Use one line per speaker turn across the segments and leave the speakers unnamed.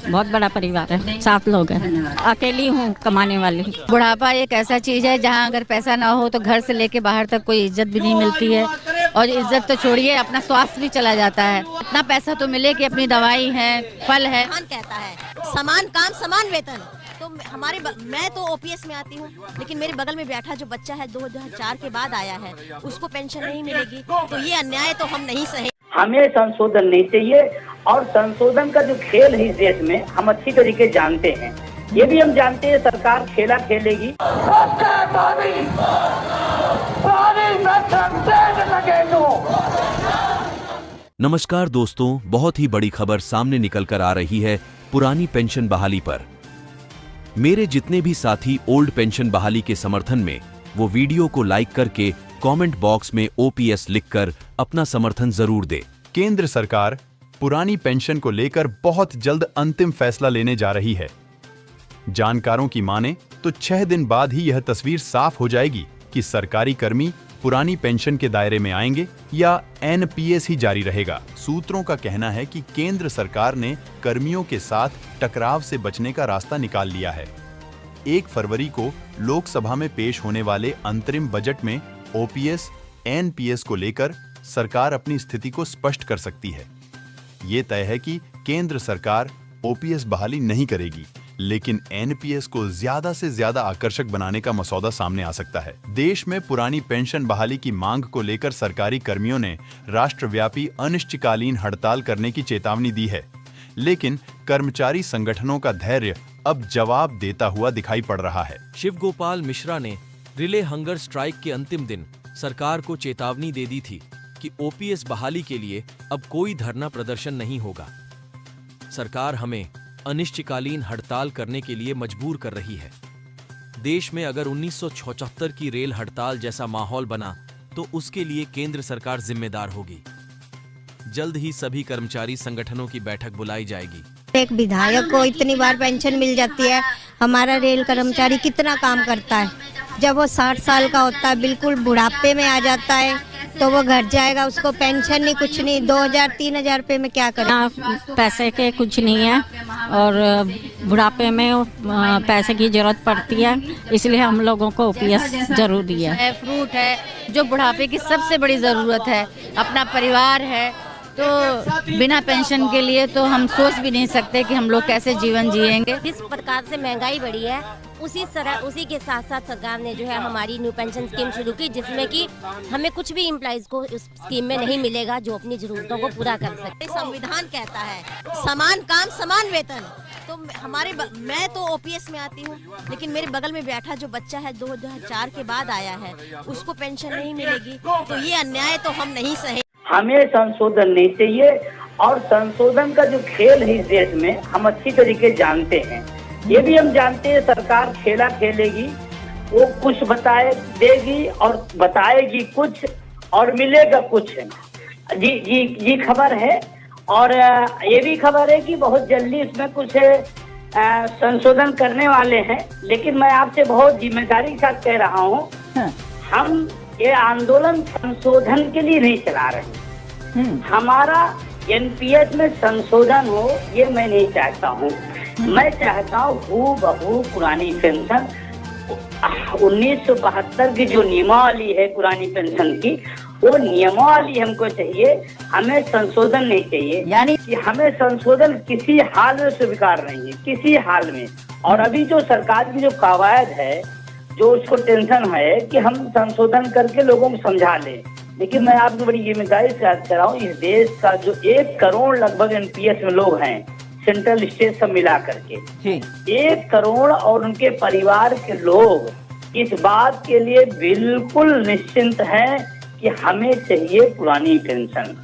बहुत बड़ा परिवार है, 7 लोग हैं। अकेली हूँ कमाने वाली।
बुढ़ापा एक ऐसा चीज है जहाँ अगर पैसा ना हो तो घर से लेके बाहर तक कोई इज्जत भी नहीं मिलती है, और इज्जत तो छोड़िए अपना स्वास्थ्य भी चला जाता है। इतना पैसा तो मिले कि अपनी दवाई है, फल है।
कहता है समान काम समान वेतन। तो मैं तो ओपीएस में आती हूँ, लेकिन मेरे बगल में बैठा जो बच्चा है 2004 के बाद आया है, उसको पेंशन नहीं मिलेगी। तो ये अन्याय तो हम नहीं सहे।
हमें संशोधन नहीं चाहिए, और संशोधन का जो खेल है इस देश में हम अच्छी तरीके जानते हैं। ये भी हम जानते हैं सरकार खेला खेलेगी।
नमस्कार दोस्तों, बहुत ही बड़ी खबर सामने निकल कर आ रही है पुरानी पेंशन बहाली पर। मेरे जितने भी साथी ओल्ड पेंशन बहाली के समर्थन में, वो वीडियो को लाइक करके कमेंट बॉक्स में ओपीएस लिखकर अपना समर्थन जरूर दे।
केंद्र सरकार पुरानी पेंशन को लेकर बहुत जल्द अंतिम फैसला लेने जा रही है। जानकारों की माने तो 6 दिन बाद ही यह तस्वीर साफ हो जाएगी कि सरकारी कर्मी पुरानी पेंशन के दायरे में आएंगे या एनपीएस ही जारी रहेगा। सूत्रों का कहना है कि केंद्र सरकार ने कर्मियों के साथ टकराव से बचने का रास्ता निकाल लिया है। 1 फरवरी को लोकसभा में पेश होने वाले अंतरिम बजट में ओपीएस, एनपीएस को लेकर सरकार अपनी स्थिति को स्पष्ट कर सकती है। ये तय है कि केंद्र सरकार ओपीएस बहाली नहीं करेगी, लेकिन एनपीएस को ज्यादा से ज्यादा आकर्षक बनाने का मसौदा सामने आ सकता है। देश में पुरानी पेंशन बहाली की मांग को लेकर सरकारी कर्मियों ने राष्ट्रव्यापी अनिश्चितकालीन हड़ताल करने की चेतावनी दी है, लेकिन कर्मचारी संगठनों का धैर्य अब जवाब देता हुआ दिखाई पड़ रहा है।
शिव गोपाल मिश्रा ने रिले हंगर स्ट्राइक के अंतिम दिन सरकार को चेतावनी दे दी थी कि ओपीएस बहाली के लिए अब कोई धरना प्रदर्शन नहीं होगा। सरकार हमें अनिश्चितकालीन हड़ताल करने के लिए मजबूर कर रही है। देश में अगर 1976 की रेल हड़ताल जैसा माहौल बना तो उसके लिए केंद्र सरकार जिम्मेदार होगी। जल्द ही सभी कर्मचारी संगठनों की बैठक बुलाई जाएगी।
एक विधायक को इतनी बार पेंशन मिल जाती है, हमारा रेल कर्मचारी कितना काम करता है। जब वो 60 साल का होता है, बिल्कुल बुढ़ापे में आ जाता है, तो वो घर जाएगा, उसको पेंशन नहीं, कुछ नहीं। 2000-3000 रुपए में क्या करें?
पैसे के कुछ नहीं है, और बुढ़ापे में पैसे की जरूरत पड़ती है, इसलिए हम लोगों को ओपीएस जरूरी है।
फ्रूट है जो बुढ़ापे की सबसे बड़ी जरूरत है, अपना परिवार है, तो बिना पेंशन के लिए तो हम सोच भी नहीं सकते कि हम लोग कैसे जीवन जिएंगे।
जिस प्रकार से महंगाई बढ़ी है, उसी के साथ साथ सरकार ने जो है हमारी न्यू पेंशन स्कीम शुरू की, जिसमें कि हमें कुछ भी एम्प्लॉइज को उस स्कीम में नहीं मिलेगा जो अपनी जरूरतों को पूरा कर सकते। संविधान कहता है समान काम समान वेतन। तो मैं तो ओपीएस में आती हूँ, लेकिन मेरे बगल में बैठा जो बच्चा है 2004 के बाद आया है, उसको पेंशन नहीं मिलेगी। तो ये अन्याय तो हम नहीं सहे।
हमें संशोधन नहीं चाहिए, और संशोधन का जो खेल है इस देश में हम अच्छी तरीके जानते हैं। ये भी हम जानते हैं सरकार खेला खेलेगी, वो कुछ देगी और बताएगी कुछ और मिलेगा कुछ। जी खबर है, और ये भी खबर है कि बहुत जल्दी इसमें कुछ संशोधन करने वाले हैं। लेकिन मैं आपसे बहुत जिम्मेदारी के साथ कह रहा हूँ, हम ये आंदोलन संशोधन के लिए नहीं चला रहे। हमारा एनपीएस में संशोधन हो ये मैं नहीं चाहता हूँ। मैं चाहता हूँ हूबहू पुरानी पेंशन 1972 की जो नियमावली है पुरानी पेंशन की, वो नियमावली हमको चाहिए। हमें संशोधन नहीं चाहिए, यानी कि हमें संशोधन किसी हाल में स्वीकार नहीं है, किसी हाल में। और अभी जो सरकार की जो कवायद है, जो उसको टेंशन है कि हम संशोधन करके लोगों को समझा लें, लेकिन मैं आपको बड़ी जिम्मेदारी से याद कर रहा हूँ, इस देश का जो 1 करोड़ लगभग एनपीएस में लोग हैं, सेंट्रल स्टेट सब मिला करके 1 करोड़, और उनके परिवार के लोग इस बात के लिए बिल्कुल निश्चिंत हैं कि हमें चाहिए पुरानी पेंशन।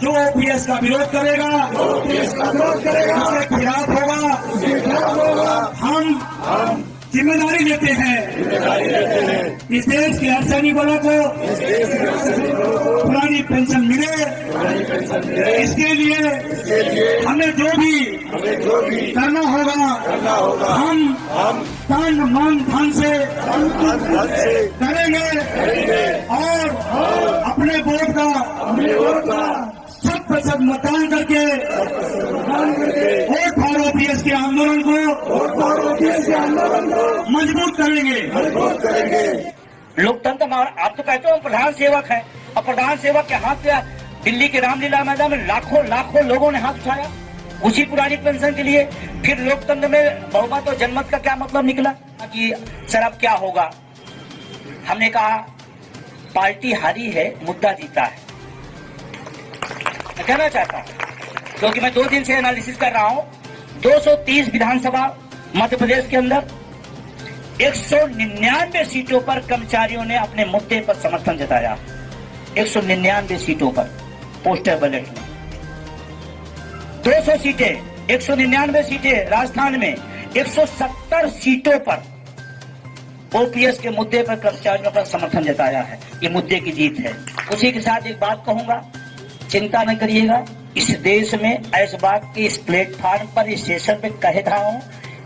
जो ओपीएस का विरोध करेगा, उसके खिलाफ होगा। हम जिम्मेदारी लेते हैं इस देश के हर सैनिकों को पुरानी पेंशन मिले। इसके लिए हमें जो भी करना होगा हम तन मन धन से करेंगे, और अपने वोट का 100% मतदान करके ओपीएस के आंदोलन को मजबूत करेंगे।
लोकतंत्र हमारा, आप तो कहते हो प्रधान सेवक है, और प्रधान सेवक के हाथ पे दिल्ली के रामलीला मैदान में लाखों लोगों ने हाथ उठाया उसी पुरानी पेंशन के लिए। फिर लोकतंत्र में बहुमत और जनमत का क्या मतलब निकला कि सर अब क्या होगा? हमने कहा पार्टी हारी है, मुद्दा जीता है। मैं कहना चाहता हूं, क्योंकि मैं 2 दिन से एनालिसिस कर रहा हूं, 230 विधानसभा मध्य प्रदेश के अंदर 199 सीटों पर कर्मचारियों ने अपने मुद्दे पर समर्थन जताया। 199 सीटों पर पोस्टर बैलेट में 200 सीटें, 199 सीटें राजस्थान में, 170 सीटों पर ओपीएस के मुद्दे पर कर्मचारियों का समर्थन जताया है। ये मुद्दे की जीत है। उसी के साथ एक बात कहूंगा, चिंता न करिएगा, इस देश में इस बात के इस प्लेटफॉर्म पर, इस सेशन पे कह रहा हूं,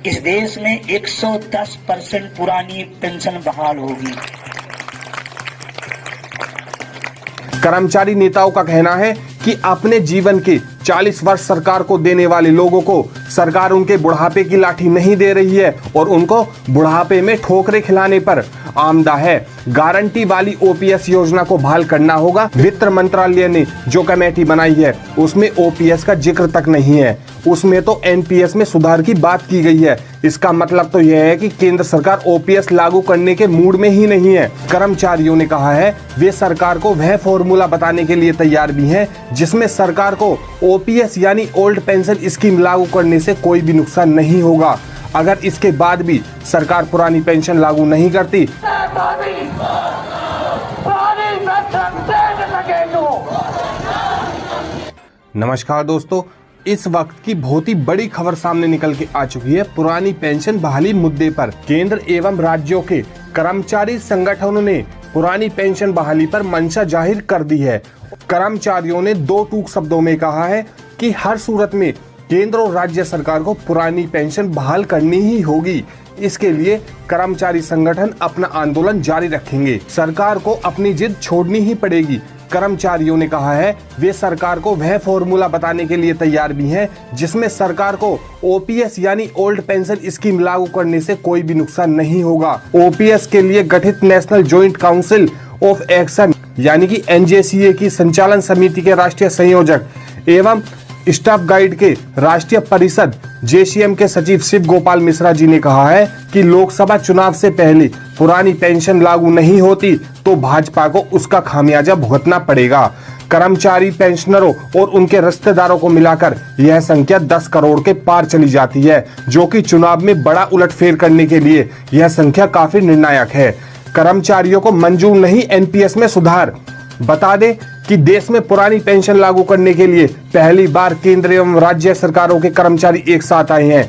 इस देश में 110% पुरानी पेंशन बहाल होगी।
कर्मचारी नेताओं का कहना है कि अपने जीवन के 40 वर्ष सरकार को देने वाले लोगों को सरकार उनके बुढ़ापे की लाठी नहीं दे रही है और उनको बुढ़ापे में ठोकरें खिलाने पर आमदा है। गारंटी वाली ओपीएस योजना को बहाल करना होगा। वित्त मंत्रालय ने जो कमेटी बनाई है उसमें ओपीएस का जिक्र तक नहीं है, उसमें तो एनपीएस में सुधार की बात की गई है। इसका मतलब तो यह है कि केंद्र सरकार ओपीएस लागू करने के मूड में ही नहीं है। कर्मचारियों ने कहा है वे सरकार को वह फॉर्मूला बताने के लिए तैयार भी हैं जिसमें सरकार को ओपीएस यानी ओल्ड पेंशन स्कीम लागू करने से कोई भी नुकसान नहीं होगा। अगर इसके बाद भी सरकार पुरानी पेंशन लागू नहीं करती नमस्कार दोस्तों, इस वक्त की बहुत ही बड़ी खबर सामने निकल के आ चुकी है। पुरानी पेंशन बहाली मुद्दे पर केंद्र एवं राज्यों के कर्मचारी संगठनों ने पुरानी पेंशन बहाली पर मंशा जाहिर कर दी है। कर्मचारियों ने 2 टूक शब्दों में कहा है कि हर सूरत में केंद्र और राज्य सरकार को पुरानी पेंशन बहाल करनी ही होगी। इसके लिए कर्मचारी संगठन अपना आंदोलन जारी रखेंगे। सरकार को अपनी जिद छोड़नी ही पड़ेगी। कर्मचारियों ने कहा है वे सरकार को वह फॉर्मूला बताने के लिए तैयार भी हैं जिसमें सरकार को ओपीएस यानी ओल्ड पेंशन स्कीम लागू करने से कोई भी नुकसान नहीं होगा। ओपीएस के लिए गठित national joint council of action यानी कि एनजेसीए की संचालन समिति के राष्ट्रीय संयोजक एवं स्टाफ गाइड के राष्ट्रीय परिषद जेसीएम के सचिव शिव गोपाल मिश्रा जी ने कहा है कि लोकसभा चुनाव से पहले पुरानी पेंशन लागू नहीं होती तो भाजपा को उसका खामियाजा भुगतना पड़ेगा। कर्मचारी पेंशनरों और उनके रिश्तेदारों को मिलाकर यह संख्या 10 करोड़ के पार चली जाती है, जो कि चुनाव में बड़ा उलटफेर करने के लिए यह संख्या काफी निर्णायक है। कर्मचारियों को मंजूर नहीं एनपीएस में सुधार। बता दें कि देश में पुरानी पेंशन लागू करने के लिए पहली बार केंद्र एवं राज्य सरकारों के कर्मचारी एक साथ आए हैं।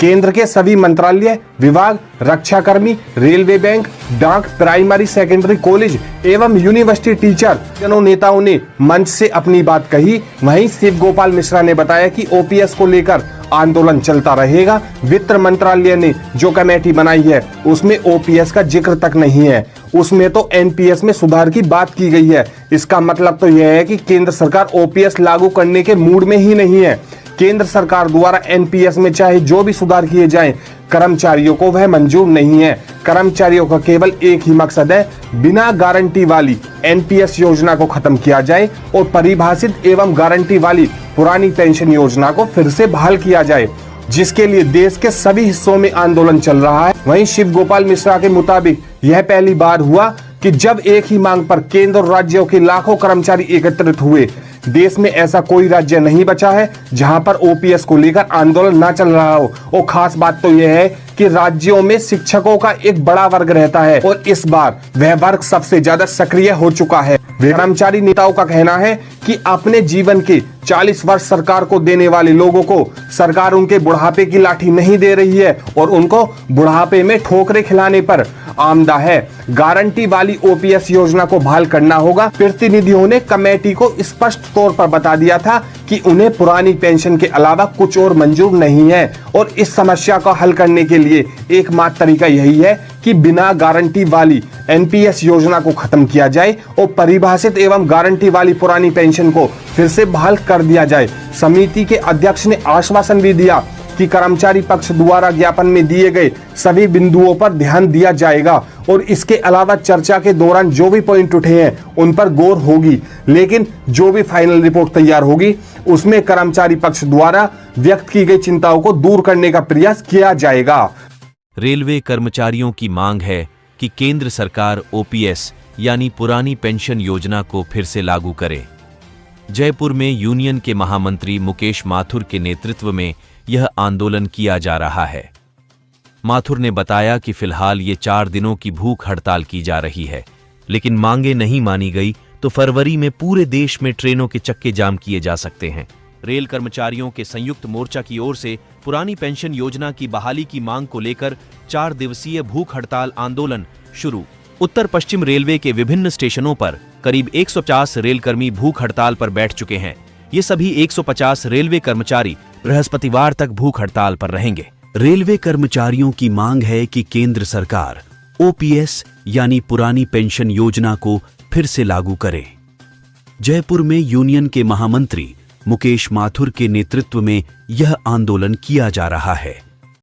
केंद्र के सभी मंत्रालय, विभाग, रक्षाकर्मी, रेलवे, बैंक, डाक, प्राइमरी सेकेंडरी कॉलेज एवं यूनिवर्सिटी टीचर जनों नेताओं ने मंच से अपनी बात कही। वहीं शिव गोपाल मिश्रा ने बताया कि ओपीएस को लेकर आंदोलन चलता रहेगा। वित्त मंत्रालय ने जो कमेटी बनाई है उसमें ओपीएस का जिक्र तक नहीं है, उसमें तो एनपीएस में सुधार की बात की गई है। इसका मतलब तो यह है कि केंद्र सरकार ओपीएस लागू करने के मूड में ही नहीं है। केंद्र सरकार द्वारा एनपीएस में चाहे जो भी सुधार किए जाएं, कर्मचारियों को वह मंजूर नहीं है। कर्मचारियों का केवल एक ही मकसद है, बिना गारंटी वाली एनपीएस योजना को खत्म किया जाए और परिभाषित एवं गारंटी वाली पुरानी पेंशन योजना को फिर से बहाल किया जाए, जिसके लिए देश के सभी हिस्सों में आंदोलन चल रहा है। वहीं शिव गोपाल मिश्रा के मुताबिक यह पहली बार हुआ कि जब एक ही मांग पर केंद्र और राज्यों के लाखों कर्मचारी एकत्रित हुए। देश में ऐसा कोई राज्य नहीं बचा है जहां पर ओपीएस को लेकर आंदोलन ना चल रहा हो। और खास बात तो यह है कि राज्यों में शिक्षकों का एक बड़ा वर्ग रहता है और इस बार वह वर्ग सबसे ज्यादा सक्रिय हो चुका है। कर्मचारी नेताओं का कहना है कि अपने जीवन के 40 वर्ष सरकार को देने वाले लोगों को सरकार उनके बुढ़ापे की लाठी नहीं दे रही है और उनको बुढ़ापे में ठोकरें खिलाने पर आमदा है। गारंटी वाली ओपीएस योजना को बहाल करना होगा। प्रतिनिधियों ने कमेटी को स्पष्ट तौर पर बता दिया था कि उन्हें पुरानी पेंशन के अलावा कुछ और मंजूर नहीं है और इस समस्या को हल करने के लिए एकमात्र तरीका यही है कि बिना गारंटी वाली एनपीएस योजना को खत्म किया जाए और परिभाषित एवं गारंटी वाली पुरानी पेंशन को फिर से बहाल कर दिया जाए। समिति के अध्यक्ष ने आश्वासन भी दिया कि कर्मचारी पक्ष द्वारा ज्ञापन में दिए गए सभी बिंदुओं पर ध्यान दिया जाएगा और इसके अलावा चर्चा के दौरान जो भी पॉइंट उठे हैं उन पर गौर होगी, लेकिन जो भी फाइनल रिपोर्ट तैयार होगी उसमें कर्मचारी पक्ष द्वारा व्यक्त की गई चिंताओं को दूर करने का प्रयास किया जाएगा।
रेलवे कर्मचारियों की मांग है कि केंद्र सरकार ओपीएस यानी पुरानी पेंशन योजना को फिर से लागू करे। जयपुर में यूनियन के महामंत्री मुकेश माथुर के नेतृत्व में यह आंदोलन किया जा रहा है। माथुर ने बताया कि फिलहाल ये 4 दिनों की भूख हड़ताल की जा रही है, लेकिन मांगे नहीं मानी गई तो फरवरी में पूरे देश में ट्रेनों के चक्के जाम किए जा सकते हैं। रेल कर्मचारियों के संयुक्त मोर्चा की ओर से पुरानी पेंशन योजना की बहाली की मांग को लेकर 4 दिवसीय भूख हड़ताल आंदोलन शुरू। उत्तर पश्चिम रेलवे के विभिन्न स्टेशनों पर करीब 150 रेलकर्मी भूख हड़ताल पर बैठ चुके हैं। ये सभी 150 रेलवे कर्मचारी बृहस्पतिवार तक भूख हड़ताल पर रहेंगे। रेलवे कर्मचारियों की मांग है कि केंद्र सरकार ओपीएस यानी पुरानी पेंशन योजना को फिर से लागू करे। जयपुर में यूनियन के महामंत्री मुकेश माथुर के नेतृत्व में यह आंदोलन किया जा रहा है।